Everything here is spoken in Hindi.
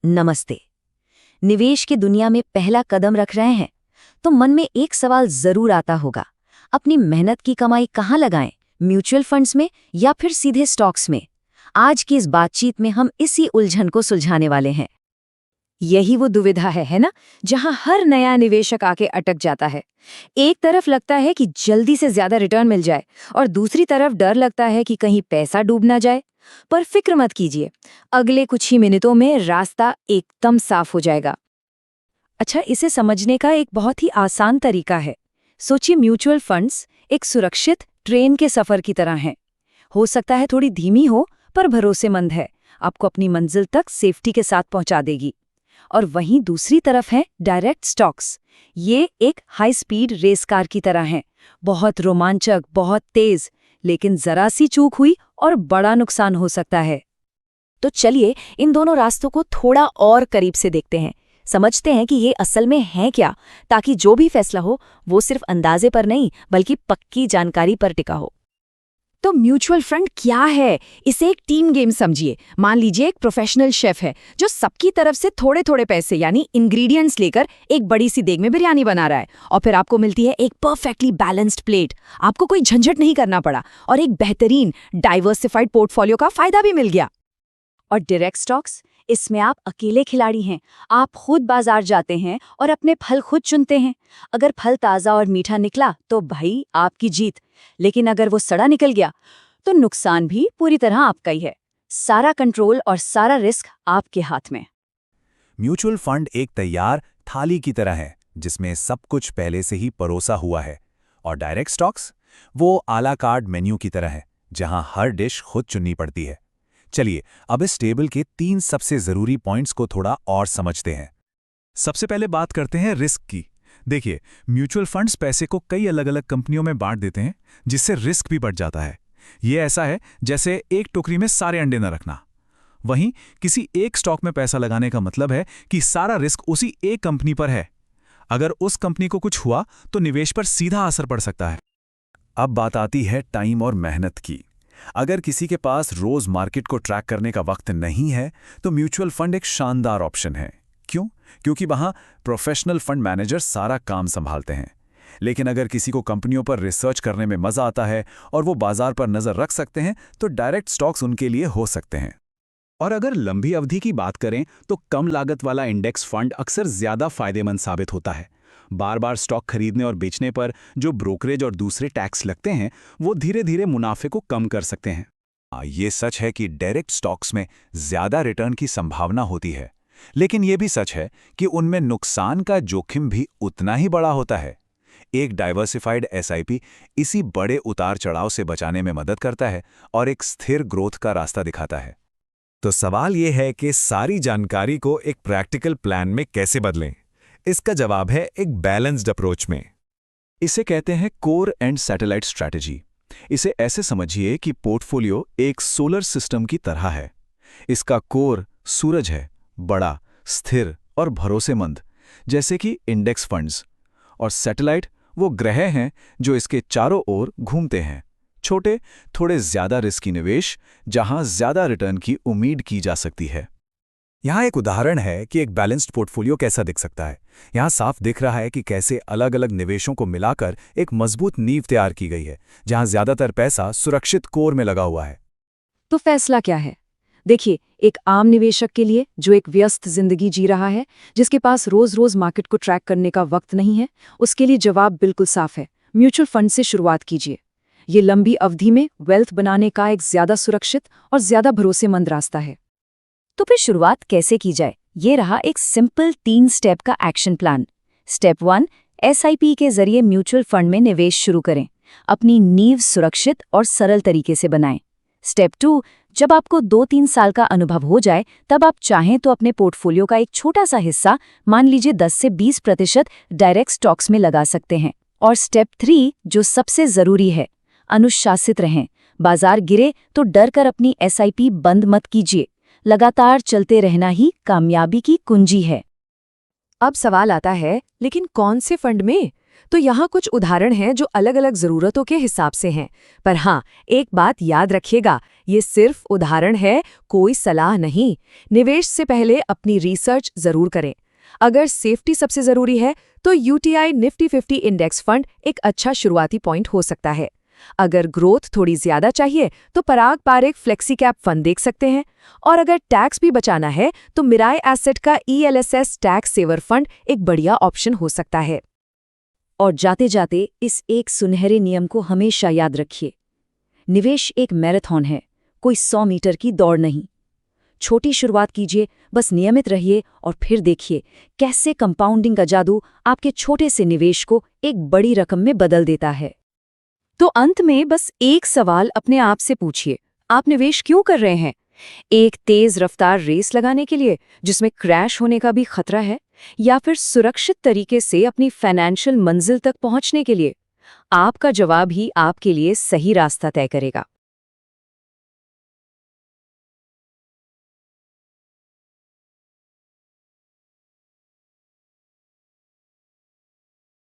नमस्ते। निवेश की दुनिया में पहला कदम रख रहे हैं तो मन में एक सवाल जरूर आता होगा, अपनी मेहनत की कमाई कहाँ लगाएं, म्यूचुअल फंड्स में या फिर सीधे स्टॉक्स में। आज की इस बातचीत में हम इसी उलझन को सुलझाने वाले हैं। यही वो दुविधा है ना, जहां हर नया निवेशक आके अटक जाता है। एक तरफ लगता है कि जल्दी से ज्यादा रिटर्न मिल जाए और दूसरी तरफ डर लगता है कि कहीं पैसा डूब ना जाए। पर फिक्र मत कीजिए, अगले कुछ ही मिनटों में रास्ता एकदम साफ हो जाएगा। अच्छा, इसे समझने का एक बहुत ही आसान तरीका है। सोचिए, म्यूचुअल फंड्स एक सुरक्षित ट्रेन के सफर की तरह हैं। हो सकता है थोड़ी धीमी हो, पर भरोसेमंद है, आपको अपनी मंजिल तक सेफ्टी के साथ पहुंचा देगी। और वहीं दूसरी तरफ है डायरेक्ट स्टॉक्स। ये एक हाई स्पीड रेस कार की तरह हैं, बहुत रोमांचक, बहुत तेज, लेकिन जरा सी चूक हुई और बड़ा नुकसान हो सकता है। तो चलिए इन दोनों रास्तों को थोड़ा और करीब से देखते हैं, समझते हैं कि ये असल में है क्या, ताकि जो भी फैसला हो वो सिर्फ अंदाजे पर नहीं बल्कि पक्की जानकारी पर टिका हो। तो म्यूचुअल फंड क्या है? इसे एक टीम गेम समझिए। मान लीजिए एक प्रोफेशनल शेफ है जो सबकी तरफ से थोड़े थोड़े पैसे यानी इंग्रेडिएंट्स लेकर एक बड़ी सी देग में बिरयानी बना रहा है, और फिर आपको मिलती है एक परफेक्टली बैलेंस्ड प्लेट। आपको कोई झंझट नहीं करना पड़ा और एक बेहतरीन डाइवर्सिफाइड पोर्टफोलियो का फायदा भी मिल गया। और डायरेक्ट स्टॉक्स, इसमें आप अकेले खिलाड़ी हैं। आप खुद बाजार जाते हैं और अपने फल खुद चुनते हैं। अगर फल ताज़ा और मीठा निकला तो भाई आपकी जीत, लेकिन अगर वो सड़ा निकल गया तो नुकसान भी पूरी तरह आपका ही है। सारा कंट्रोल और सारा रिस्क आपके हाथ में। म्यूचुअल फंड एक तैयार थाली की तरह है जिसमें सब कुछ पहले से ही परोसा हुआ है, और डायरेक्ट स्टॉक्स वो आला कार्ड मेन्यू की तरह है जहां हर डिश खुद चुननी पड़ती है। चलिए अब इस टेबल के 3 सबसे जरूरी पॉइंट्स को थोड़ा और समझते हैं। सबसे पहले बात करते हैं रिस्क की। देखिए, म्यूचुअल फंड्स पैसे को कई अलग अलग कंपनियों में बांट देते हैं, जिससे रिस्क भी बढ़ जाता है। ये ऐसा है जैसे एक टोकरी में सारे अंडे न रखना। वहीं किसी एक स्टॉक में पैसा लगाने का मतलब है कि सारा रिस्क उसी एक कंपनी पर है। अगर उस कंपनी को कुछ हुआ तो निवेश पर सीधा असर पड़ सकता है। अब बात आती है टाइम और मेहनत की। अगर किसी के पास रोज मार्केट को ट्रैक करने का वक्त नहीं है तो म्यूचुअल फंड एक शानदार ऑप्शन है। क्यों? क्योंकि वहां प्रोफेशनल फंड मैनेजर सारा काम संभालते हैं। लेकिन अगर किसी को कंपनियों पर रिसर्च करने में मजा आता है और वो बाजार पर नजर रख सकते हैं तो डायरेक्ट स्टॉक्स उनके लिए हो सकते हैं। और अगर लंबी अवधि की बात करें तो कम लागत वाला इंडेक्स फंड अक्सर ज्यादा फायदेमंद साबित होता है। बार बार स्टॉक खरीदने और बेचने पर जो ब्रोकरेज और दूसरे टैक्स लगते हैं वो धीरे धीरे मुनाफे को कम कर सकते हैं। ये सच है कि डायरेक्ट स्टॉक्स में ज्यादा रिटर्न की संभावना होती है, लेकिन ये भी सच है कि उनमें नुकसान का जोखिम भी उतना ही बड़ा होता है। एक डाइवर्सिफाइड एसआईपी इसी बड़े उतार चढ़ाव से बचाने में मदद करता है और एक स्थिर ग्रोथ का रास्ता दिखाता है। तो सवाल ये है कि सारी जानकारी को एक प्रैक्टिकल प्लान में कैसे बदलें? इसका जवाब है एक बैलेंस्ड अप्रोच में। इसे कहते हैं कोर एंड सैटेलाइट स्ट्रैटेजी। इसे ऐसे समझिए कि पोर्टफोलियो एक सोलर सिस्टम की तरह है। इसका कोर सूरज है, बड़ा, स्थिर और भरोसेमंद, जैसे कि इंडेक्स फंड्स। और सैटेलाइट वो ग्रह हैं जो इसके चारों ओर घूमते हैं, छोटे, थोड़े ज्यादा रिस्की निवेश जहां ज्यादा रिटर्न की उम्मीद की जा सकती है। यहाँ एक उदाहरण है कि एक बैलेंस्ड पोर्टफोलियो कैसा दिख सकता है। यहाँ साफ दिख रहा है कि कैसे अलग अलग निवेशों को मिलाकर एक मजबूत नींव तैयार की गई है, जहाँ ज्यादातर पैसा सुरक्षित कोर में लगा हुआ है। तो फैसला क्या है? देखिए, एक आम निवेशक के लिए जो एक व्यस्त जिंदगी जी रहा है, जिसके पास रोज रोज मार्केट को ट्रैक करने का वक्त नहीं है, उसके लिए जवाब बिल्कुल साफ है। म्यूचुअल फंड से शुरुआत कीजिए। ये लंबी अवधि में वेल्थ बनाने का एक ज्यादा सुरक्षित और ज्यादा भरोसेमंद रास्ता है। तो फिर शुरुआत कैसे की जाए? ये रहा एक सिंपल 3 स्टेप का एक्शन प्लान। स्टेप 1, एसआईपी के जरिए म्यूचुअल फंड में निवेश शुरू करें। अपनी नींव सुरक्षित और सरल तरीके से बनाएं। स्टेप 2, जब आपको 2-3 साल का अनुभव हो जाए तब आप चाहें तो अपने पोर्टफोलियो का एक छोटा सा हिस्सा, मान लीजिए 10 से 20% डायरेक्ट स्टॉक्स में लगा सकते हैं। और स्टेप 3, जो सबसे जरूरी है, अनुशासित रहें। बाजार गिरे तो डर कर अपनी एसआईपी बंद मत कीजिए। लगातार चलते रहना ही कामयाबी की कुंजी है। अब सवाल आता है, लेकिन कौन से फंड में? तो यहाँ कुछ उदाहरण हैं जो अलग अलग जरूरतों के हिसाब से हैं। पर हाँ, एक बात याद रखिएगा, ये सिर्फ उदाहरण है, कोई सलाह नहीं। निवेश से पहले अपनी रिसर्च जरूर करें। अगर सेफ्टी सबसे जरूरी है तो यूटीआई निफ्टी 50 इंडेक्स फंड एक अच्छा शुरुआती पॉइंट हो सकता है। अगर ग्रोथ थोड़ी ज्यादा चाहिए तो पराग पारेख फ्लेक्सी कैप फंड देख सकते हैं। और अगर टैक्स भी बचाना है तो मिराय एसेट का ELSS टैक्स सेवर फंड एक बढ़िया ऑप्शन हो सकता है। और जाते जाते इस एक सुनहरे नियम को हमेशा याद रखिए, निवेश एक मैराथन है, कोई 100 मीटर की दौड़ नहीं। छोटी शुरुआत कीजिए, बस नियमित रहिए और फिर देखिए कैसे कंपाउंडिंग का जादू आपके छोटे से निवेश को एक बड़ी रकम में बदल देता है। तो अंत में बस एक सवाल अपने आप से पूछिए, आप निवेश क्यों कर रहे हैं? एक तेज रफ्तार रेस लगाने के लिए जिसमें क्रैश होने का भी खतरा है, या फिर सुरक्षित तरीके से अपनी फाइनेंशियल मंजिल तक पहुंचने के लिए? आपका जवाब ही आपके लिए सही रास्ता तय करेगा।